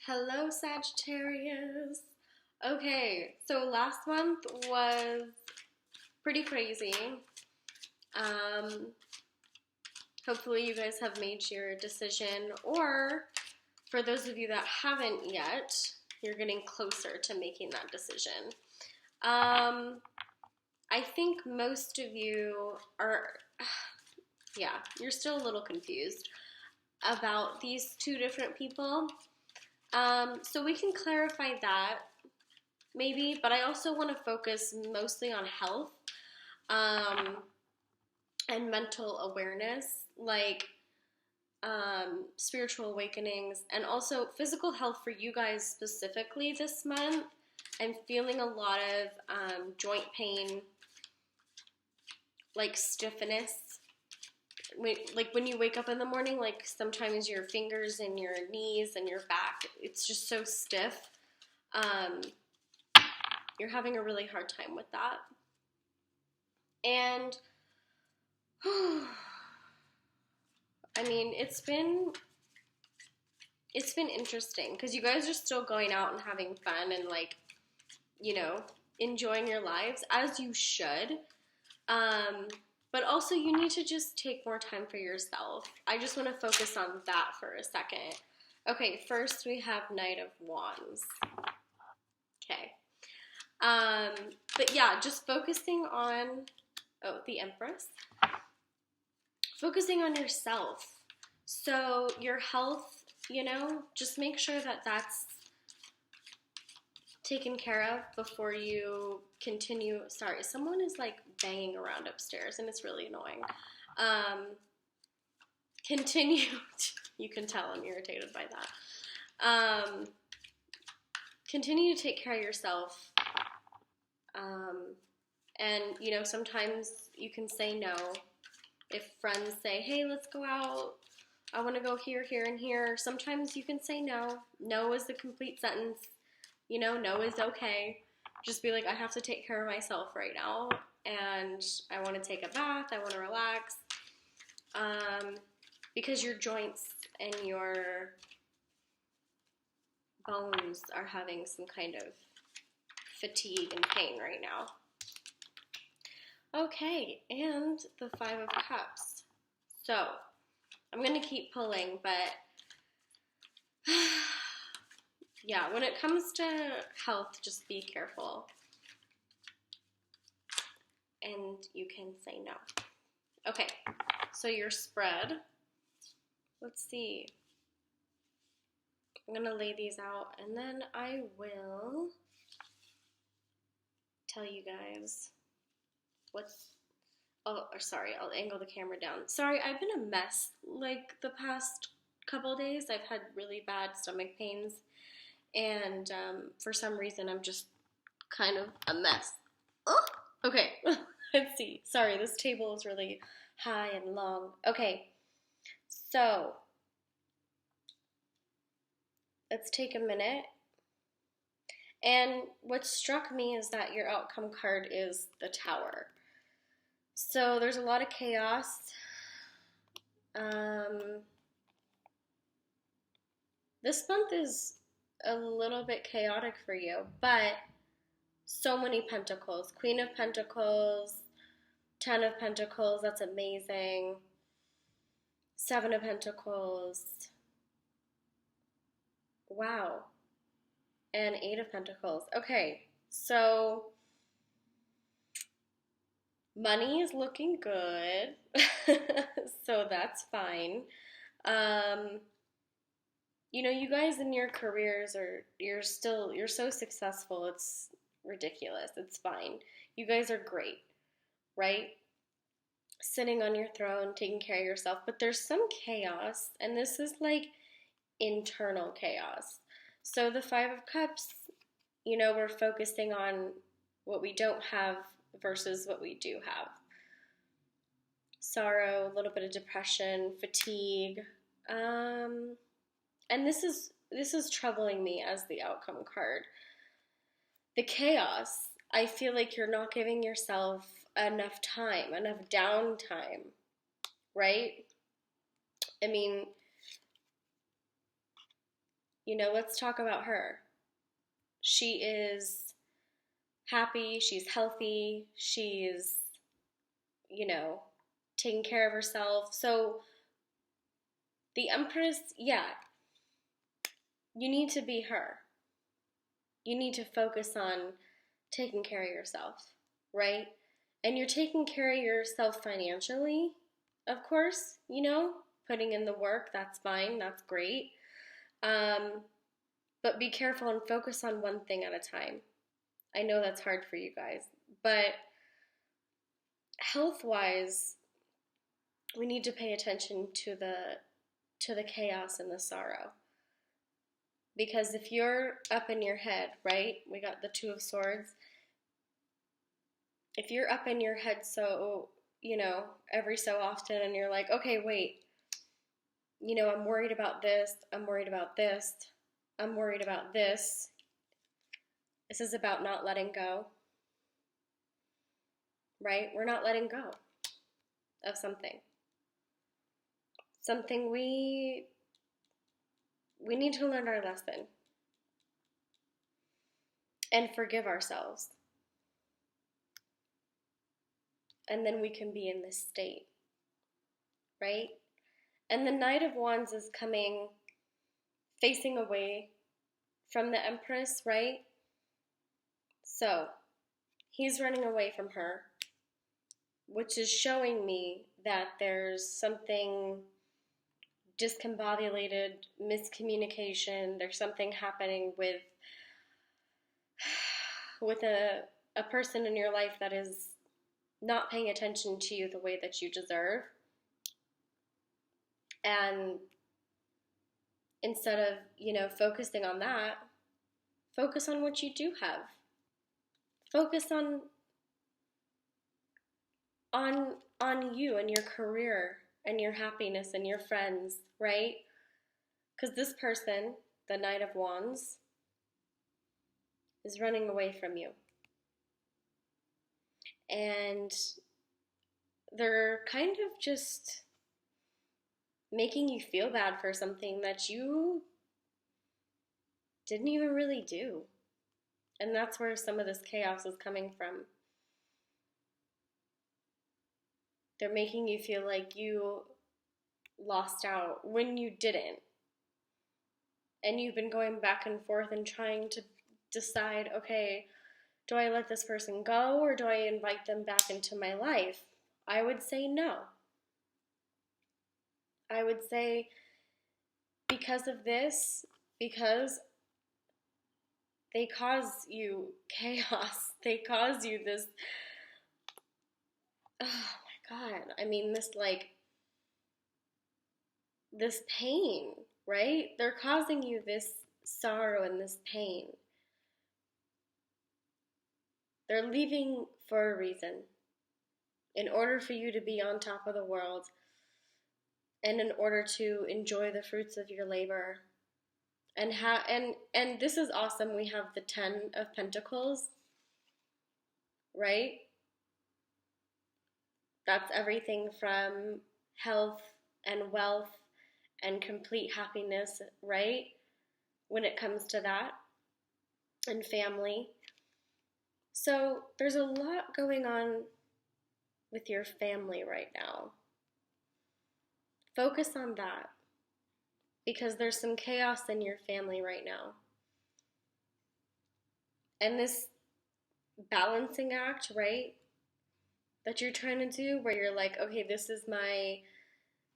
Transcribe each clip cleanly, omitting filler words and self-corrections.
Hello, Sagittarius. Okay, so last month was pretty crazy. Um, Hopefully, you guys have made your decision, or for those of you that haven't yet, you're getting closer to making that decision. I think most of you are, yeah, you're still a little confused about these two different people. So we can clarify that maybe, but I also want to focus mostly on health and mental awareness, like spiritual awakenings, and also physical health for you guys specifically this month. I'm feeling a lot of joint pain, like stiffness. Like when you wake up in the morning, like sometimes your fingers and your knees and your back, it's just so stiff. You're having a really hard time with that. And I mean, it's been interesting because you guys are still going out and having fun and, like, you know, enjoying your lives as you should. But also you need to just take more time for yourself. I just want to focus on that for a second. Okay, first we have Knight of Wands. Okay. But yeah, just focusing on, the Empress. Focusing on yourself. So your health, just make sure that that's taken care of before you continue. Sorry, someone is like banging around upstairs and it's really annoying. You can tell I'm irritated by that. Continue to take care of yourself. And, sometimes you can say no. If friends say, hey, let's go out, I want to go here, here, and here, sometimes you can say no. No is the complete sentence. No is okay. Just be like, I have to take care of myself right now, and I want to take a bath, I want to relax, because your joints and your bones are having some kind of fatigue and pain right now. Okay, and the Five of Cups. So, I'm going to keep pulling, but yeah, when it comes to health, just be careful. And you can say no. Okay, so your spread. Let's see. I'm going to lay these out, and then I will tell you guys sorry, I'll angle the camera down. Sorry, I've been a mess, like, the past couple of days. I've had really bad stomach pains, and for some reason, I'm just kind of a mess. Oh, okay, let's see. Sorry, this table is really high and long. Okay, so let's take a minute. And what struck me is that your outcome card is the Tower. So there's a lot of chaos. This month is a little bit chaotic for you, but so many pentacles. Queen of Pentacles, 10 of Pentacles, that's amazing. 7 of Pentacles. Wow. And 8 of Pentacles. Okay, so money is looking good, so that's fine. You guys in your careers you're so successful, it's ridiculous. It's fine. You guys are great, right? Sitting on your throne, taking care of yourself, but there's some chaos, and this is like internal chaos. So the Five of Cups, we're focusing on what we don't have versus what we do have. Sorrow, a little bit of depression, fatigue. And this is troubling me as the outcome card. The chaos, I feel like you're not giving yourself enough time, enough downtime, right? I mean, Let's talk about her. She is happy, she's healthy, she's, taking care of herself. So the Empress, yeah, you need to be her. You need to focus on taking care of yourself, right? And you're taking care of yourself financially, of course, putting in the work, that's fine, that's great. But be careful and focus on one thing at a time. I know that's hard for you guys, but health-wise, we need to pay attention to the chaos and the sorrow. Because if you're up in your head, right? We got the Two of Swords. If you're up in your head so, every so often and you're like, okay, wait, I'm worried about this, I'm worried about this, I'm worried about this. This is about not letting go, right? We're not letting go of something. Something we need to learn our lesson and forgive ourselves. And then we can be in this state, right? And the Knight of Wands is coming, facing away from the Empress, right? So, he's running away from her, which is showing me that there's something discombobulated, miscommunication. There's something happening with a person in your life that is not paying attention to you the way that you deserve. And instead of, focusing on that, focus on what you do have. Focus on you and your career and your happiness and your friends, right? Because this person, the Knight of Wands, is running away from you. And they're kind of just making you feel bad for something that you didn't even really do. And that's where some of this chaos is coming from. They're making you feel like you lost out when you didn't. And you've been going back and forth and trying to decide, okay, do I let this person go or do I invite them back into my life? I would say no. I would say because of this, because they cause you chaos, they cause you this, oh my God, I mean this pain, right? They're causing you this sorrow and this pain. They're leaving for a reason. In order for you to be on top of the world, and in order to enjoy the fruits of your labor. And this is awesome. We have the 10 of Pentacles, right? That's everything from health and wealth and complete happiness, right? When it comes to that, and family. So there's a lot going on with your family right now. Focus on that, because there's some chaos in your family right now. And this balancing act, right, that you're trying to do, where you're like, okay,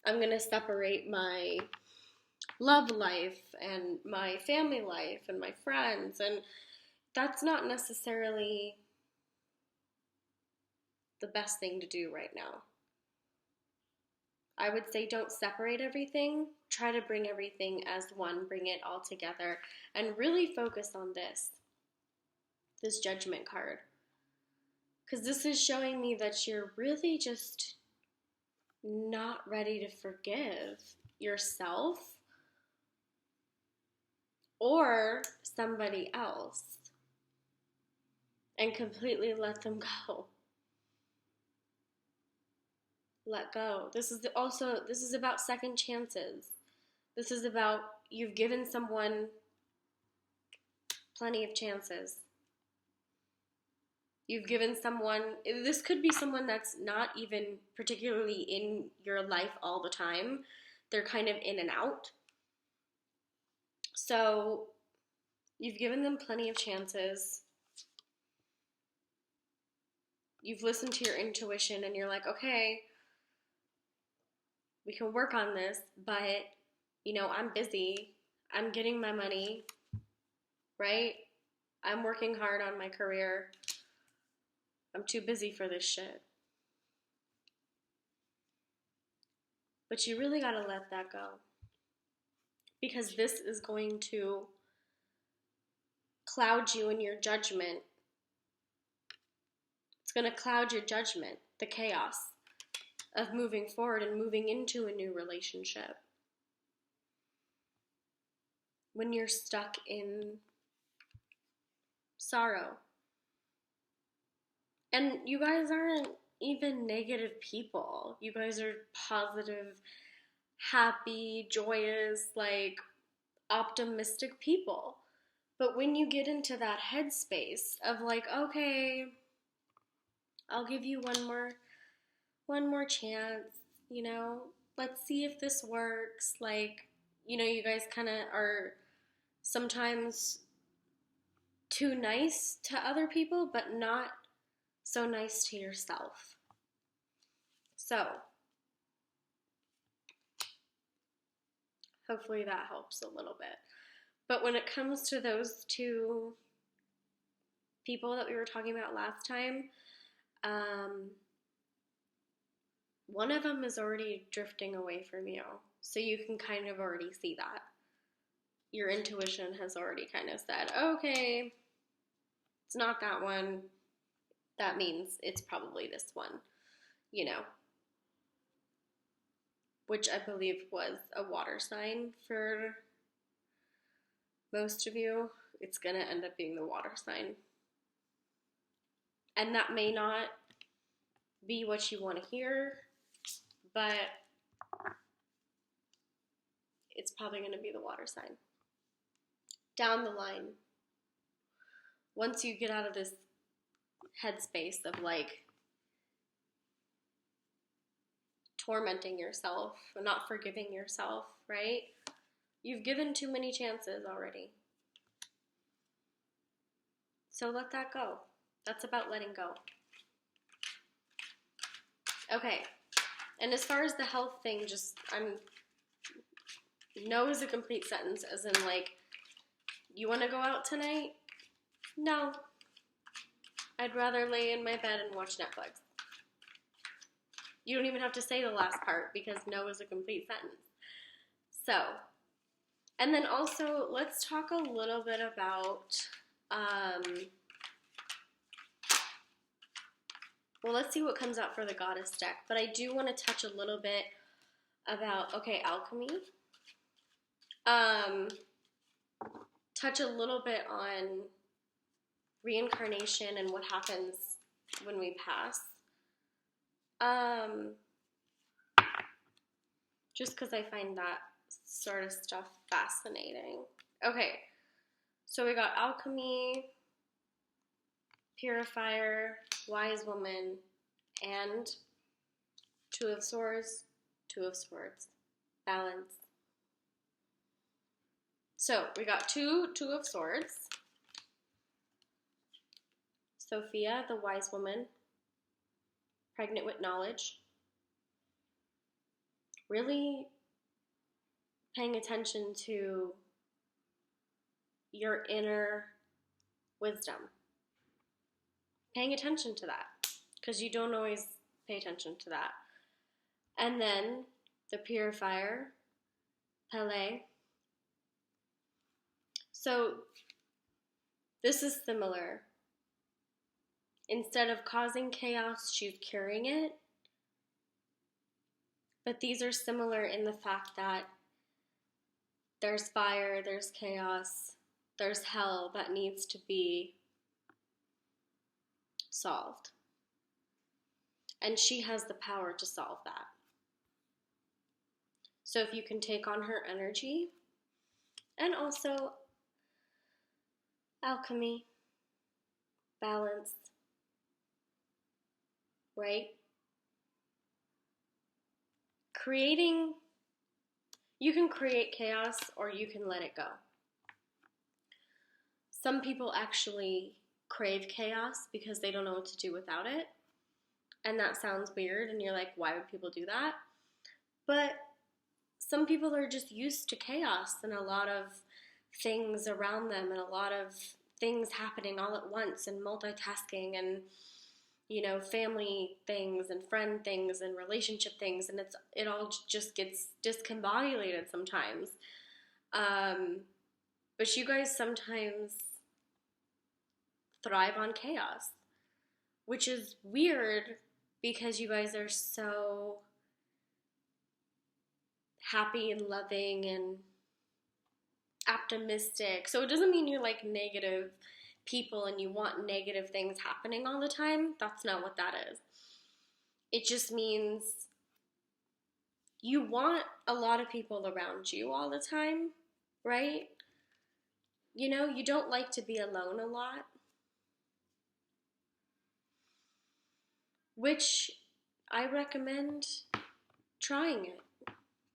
I'm going to separate my love life and my family life and my friends, and that's not necessarily the best thing to do right now. I would say don't separate everything. Try to bring everything as one, bring it all together, and really focus on this Judgment card. Because this is showing me that you're really just not ready to forgive yourself or somebody else and completely let them go. Let go. This is about second chances. This is about, you've given someone plenty of chances. You've given someone, this could be someone that's not even particularly in your life all the time. They're kind of in and out. So you've given them plenty of chances. You've listened to your intuition and you're like, okay, we can work on this, but, you know, I'm busy. I'm getting my money, right? I'm working hard on my career. I'm too busy for this shit. But you really gotta let that go. Because this is going to cloud you in your judgment. It's gonna cloud your judgment, the chaos of moving forward and moving into a new relationship. When you're stuck in sorrow. And you guys aren't even negative people. You guys are positive, happy, joyous, like optimistic people. But when you get into that headspace of like, okay, I'll give you one more chance, you know, let's see if this works. Like, you know, you guys kind of are sometimes too nice to other people, but not so nice to yourself. So, hopefully that helps a little bit. But when it comes to those two people that we were talking about last time, one of them is already drifting away from you. So you can kind of already see that. Your intuition has already kind of said, okay, it's not that one. That means it's probably this one, you know. Which I believe was a water sign for most of you. It's going to end up being the water sign. And that may not be what you want to hear, but it's probably going to be the water sign. Down the line, once you get out of this headspace of like tormenting yourself, not forgiving yourself, right? You've given too many chances already. So let that go. That's about letting go. Okay. And as far as the health thing, no is a complete sentence, as in like, you want to go out tonight? No. I'd rather lay in my bed and watch Netflix. You don't even have to say the last part because no is a complete sentence. So, and then also, let's talk a little bit about, well, let's see what comes out for the Goddess deck. But I do want to touch a little bit about, okay, Alchemy. Touch a little bit on reincarnation and what happens when we pass. Just because I find that sort of stuff fascinating. Okay, so we got Alchemy, Purifier, Wise Woman, and Two of Swords, Balance. So we got two of Swords, Sophia, the Wise Woman, pregnant with knowledge, really paying attention to your inner wisdom. Paying attention to that, because you don't always pay attention to that. And then the Purifier, Pele. So this is similar. Instead of causing chaos, she's curing it. But these are similar in the fact that there's fire, there's chaos, there's hell that needs to be solved. And she has the power to solve that. So if you can take on her energy And also alchemy, balance, right? You can create chaos or you can let it go. Some people actually crave chaos because they don't know what to do without it. And that sounds weird, and you're like, why would people do that? But some people are just used to chaos and a lot of things around them and a lot of things happening all at once and multitasking and, you know, family things and friend things and relationship things, and it all just gets discombobulated sometimes. But you guys sometimes thrive on chaos, which is weird because you guys are so happy and loving and optimistic. So it doesn't mean you're like negative people and you want negative things happening all the time. That's not what that is. It just means you want a lot of people around you all the time, right? You know, you don't like to be alone a lot, which I recommend trying it.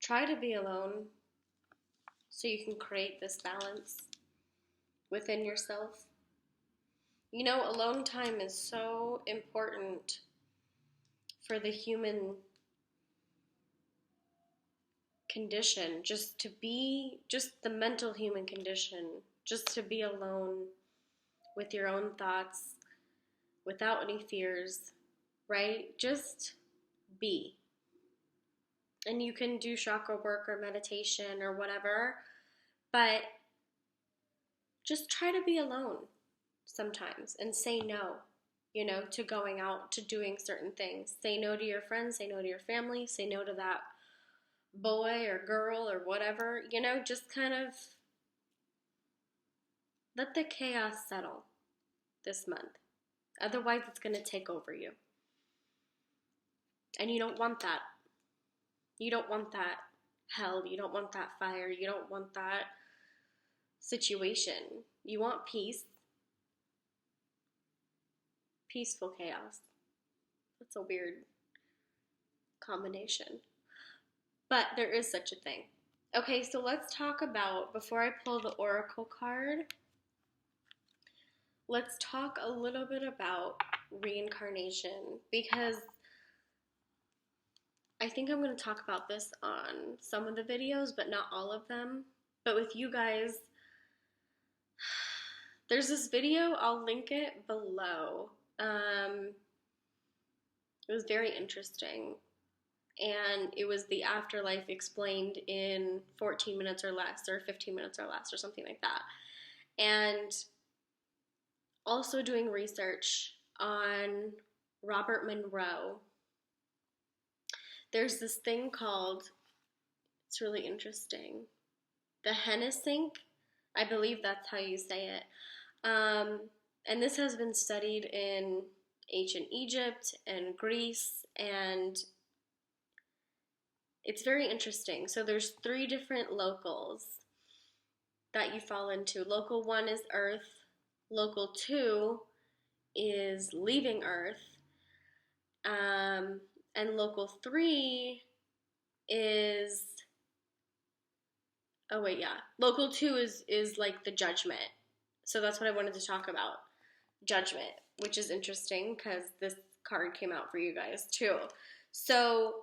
Try to be alone so you can create this balance within yourself. You know, alone time is so important for the human condition, just the mental human condition, just to be alone with your own thoughts, without any fears, right? Just be. And you can do chakra work or meditation or whatever, but just try to be alone sometimes and say no, you know, to going out, to doing certain things. Say no to your friends, say no to your family, say no to that boy or girl or whatever, you know, just kind of let the chaos settle this month. Otherwise, it's going to take over you. And you don't want that. You don't want that hell. You don't want that fire. You don't want that situation. You want peace. Peaceful chaos. That's a weird combination. But there is such a thing. Okay, so let's talk about, before I pull the oracle card, let's talk a little bit about reincarnation, because I think I'm going to talk about this on some of the videos, but not all of them. But with you guys, there's this video, I'll link it below. It was very interesting. And it was the afterlife explained in 14 minutes or less, or 15 minutes or less, or something like that. And also doing research on Robert Monroe. There's this thing called, it's really interesting, the Hennesink. I believe that's how you say it. And this has been studied in ancient Egypt and Greece, and it's very interesting. So there's 3 different locals that you fall into. Local 1 is Earth. Local 2 is leaving Earth. And local 3 is, oh wait, yeah. Local 2 is like the judgment. So that's what I wanted to talk about. Judgment, which is interesting because this card came out for you guys too. So,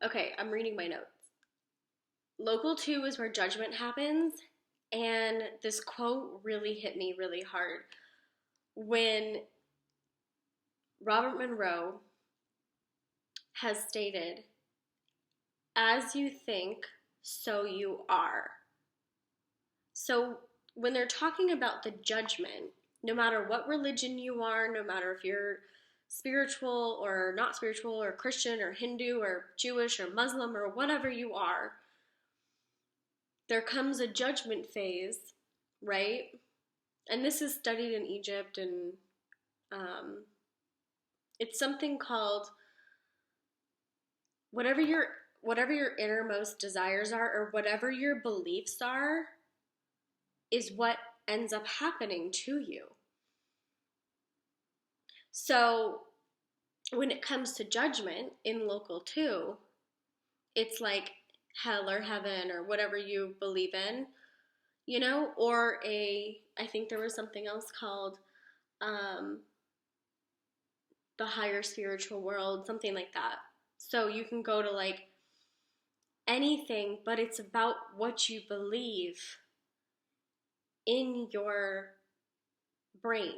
okay, I'm reading my notes. Local 2 is where judgment happens, and this quote really hit me really hard. When Robert Monroe has stated, as you think, so you are. So when they're talking about the judgment, no matter what religion you are, no matter if you're spiritual or not spiritual or Christian or Hindu or Jewish or Muslim or whatever you are, there comes a judgment phase, right? And this is studied in Egypt, and it's something called whatever whatever your innermost desires are, or whatever your beliefs are, is what ends up happening to you. So when it comes to judgment in local 2, it's like hell or heaven or whatever you believe in, you know, or I think there was something else called the higher spiritual world, something like that. So you can go to like anything, but it's about what you believe in your brain,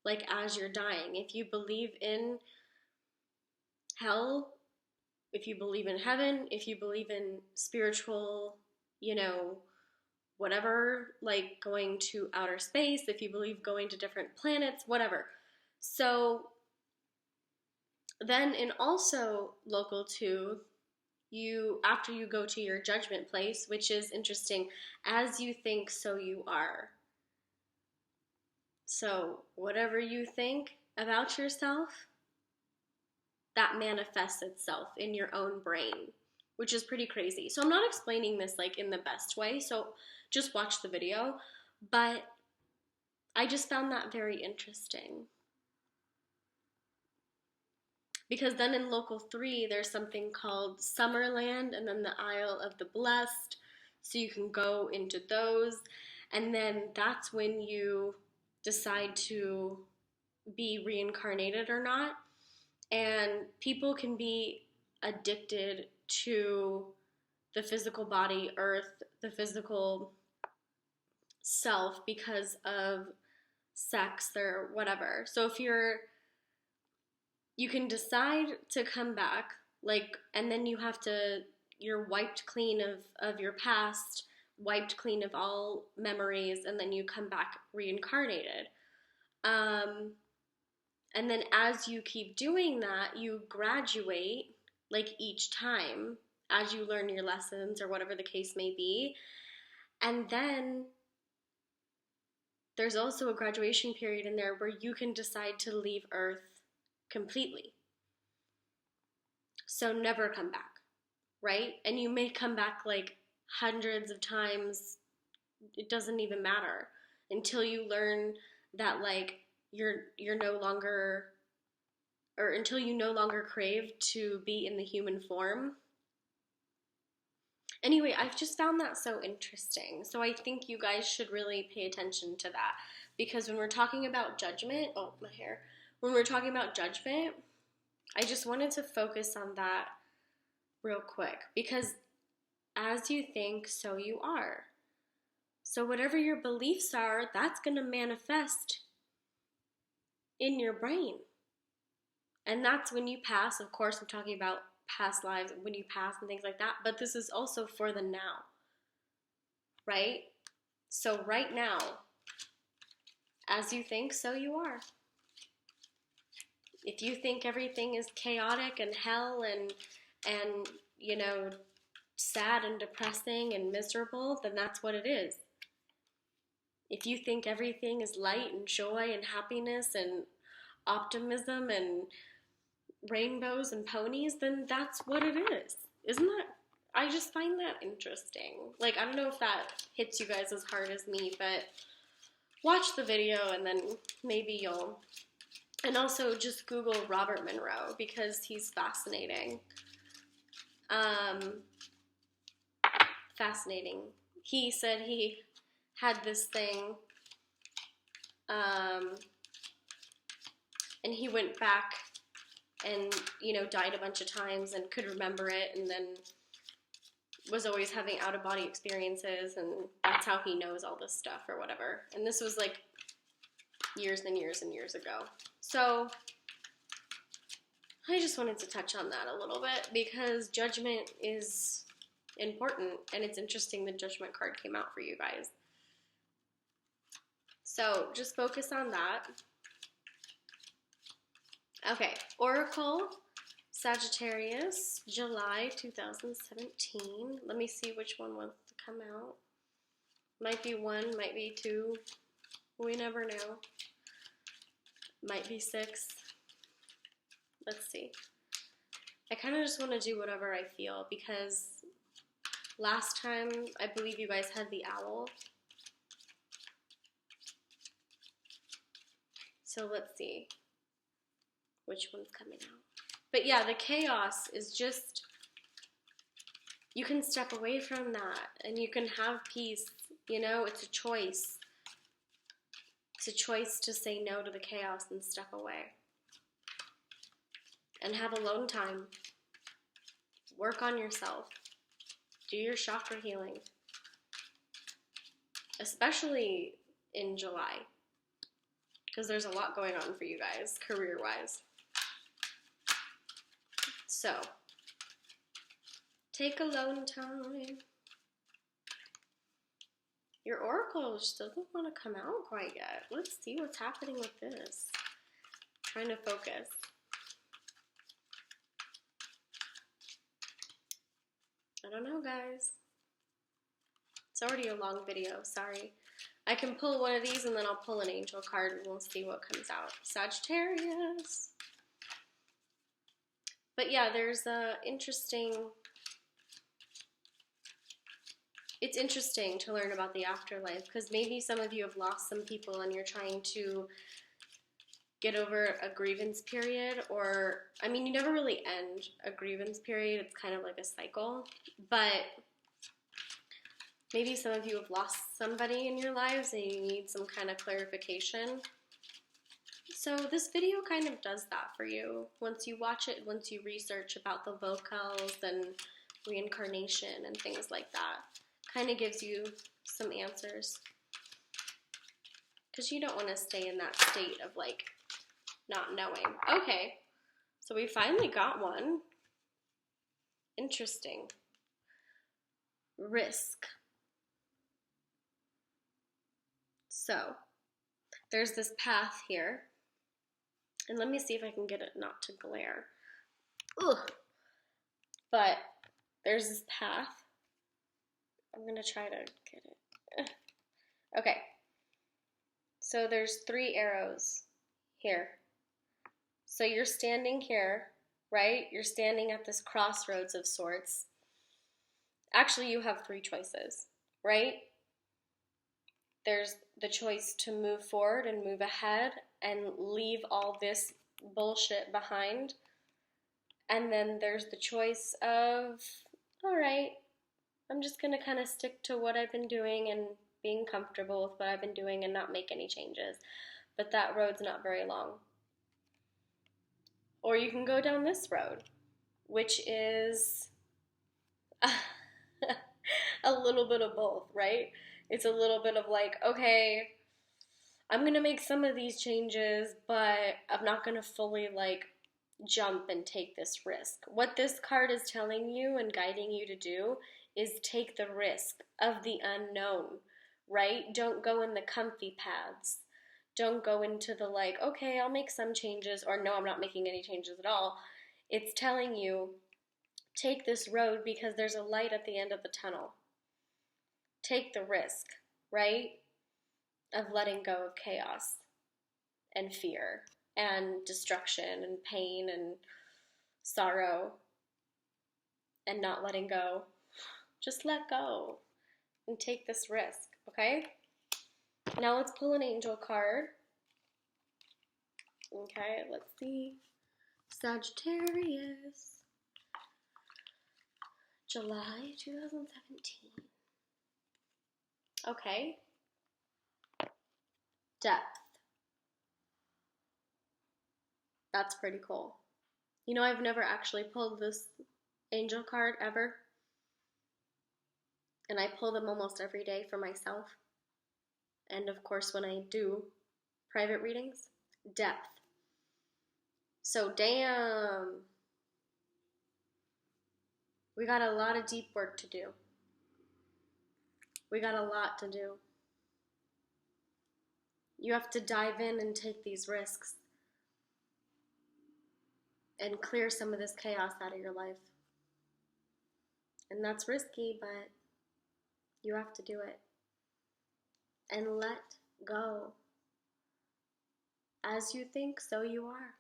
like as you're dying. If you believe in hell, if you believe in heaven, if you believe in spiritual, you know, whatever, like going to outer space, if you believe going to different planets, whatever. So then in also local 2, you, after you go to your judgment place, which is interesting, as you think, so you are. So whatever you think about yourself, that manifests itself in your own brain, which is pretty crazy. So I'm not explaining this like in the best way, so just watch the video, but I just found that very interesting. Because then in local 3, there's something called Summerland, and then the Isle of the Blessed, so you can go into those, and then that's when you decide to be reincarnated or not. And people can be addicted to the physical body, earth, the physical self, because of sex or whatever. So if you can decide to come back, like, and then you're wiped clean of your past, wiped clean of all memories, and then you come back reincarnated. And then as you keep doing that, you graduate, like each time, as you learn your lessons or whatever the case may be. And then there's also a graduation period in there where you can decide to leave Earth completely. So never come back, right? And you may come back like hundreds of times. It doesn't even matter until you learn that like you're no longer, or until you no longer crave to be in the human form. Anyway, I've just found that so interesting. So I think you guys should really pay attention to that, because when we're talking about judgment, when we're talking about judgment, I just wanted to focus on that real quick, because as you think, so you are. So whatever your beliefs are, that's going to manifest in your brain. And that's when you pass. Of course, I'm talking about past lives, when you pass and things like that, but this is also for the now, right? So right now, as you think, so you are. If you think everything is chaotic and hell and you know, sad and depressing and miserable, then that's what it is. If you think everything is light and joy and happiness and optimism and rainbows and ponies, then that's what it is. Isn't that? I just find that interesting. Like, I don't know if that hits you guys as hard as me, but watch the video and then maybe you'll... And also just Google Robert Monroe, because he's fascinating. Fascinating. He said he had this thing, and he went back and, you know, died a bunch of times and could remember it, and then was always having out-of-body experiences, and that's how he knows all this stuff or whatever. And this was like years and years and years ago. So I just wanted to touch on that a little bit, because judgment is important, and it's interesting the judgment card came out for you guys. So just focus on that. Okay, Oracle, Sagittarius, July 2017. Let me see which one wants to come out. Might be 1, might be 2. We never know. Might be 6. Let's see. I kind of just want to do whatever I feel, because last time, I believe you guys had the owl. So let's see which one's coming out. But yeah, the chaos is just, you can step away from that and you can have peace. You know, it's a choice. It's a choice to say no to the chaos and step away. And have alone time. Work on yourself. Do your chakra healing. Especially in July. Because there's a lot going on for you guys, career-wise. So, take alone time. Your oracle still doesn't want to come out quite yet. Let's see what's happening with this. Trying to focus. I don't know, guys. It's already a long video, sorry. I can pull one of these and then I'll pull an angel card and we'll see what comes out. Sagittarius. But yeah, there's a interesting... It's interesting to learn about the afterlife, because maybe some of you have lost some people and you're trying to get over a grievance period, or, I mean, you never really end a grievance period. It's kind of like a cycle, but maybe some of you have lost somebody in your lives and you need some kind of clarification. So this video kind of does that for you. Once you watch it, once you research about the vocals and reincarnation and things like that, kind of gives you some answers. Because you don't want to stay in that state of like not knowing. Okay, so we finally got one. Interesting. Risk. So there's this path here. And let me see if I can get it not to glare. Ugh. But there's this path. I'm going to try to get it. Okay. So there's 3 arrows here. So you're standing here, right? You're standing at this crossroads of sorts. Actually, you have 3 choices, right? There's the choice to move forward and move ahead and leave all this bullshit behind. And then there's the choice of, all right, I'm just going to kind of stick to what I've been doing and being comfortable with what I've been doing and not make any changes. But that road's not very long. Or you can go down this road, which is a little bit of both, right? It's a little bit of like, okay, I'm going to make some of these changes, but I'm not going to fully like jump and take this risk. What this card is telling you and guiding you to do is take the risk of the unknown, right? Don't go in the comfy paths. Don't go into the like, okay, I'll make some changes, or no, I'm not making any changes at all. It's telling you, take this road because there's a light at the end of the tunnel. Take the risk, right? Of letting go of chaos and fear and destruction and pain and sorrow and not letting go. Just let go and take this risk, okay? Now let's pull an angel card. Okay, let's see. Sagittarius, July 2017. Okay. Depth. That's pretty cool. You know, I've never actually pulled this angel card ever. And I pull them almost every day for myself. And of course, when I do private readings, depth. So damn. We got a lot of deep work to do. We got a lot to do. You have to dive in and take these risks and clear some of this chaos out of your life. And that's risky, but you have to do it. And let go. As you think, so you are.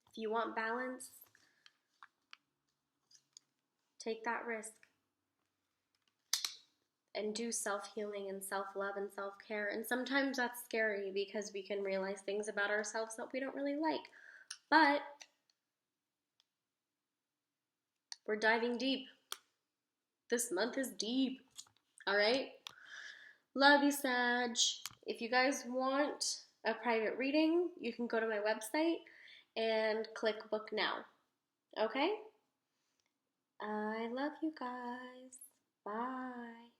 If you want balance, Take that risk and do self-healing and self-love and self-care. And sometimes that's scary because we can realize things about ourselves that we don't really like. But we're diving deep. This month is deep. All right? Love you, Sag. If you guys want a private reading, you can go to my website and click book now. Okay? I love you guys. Bye.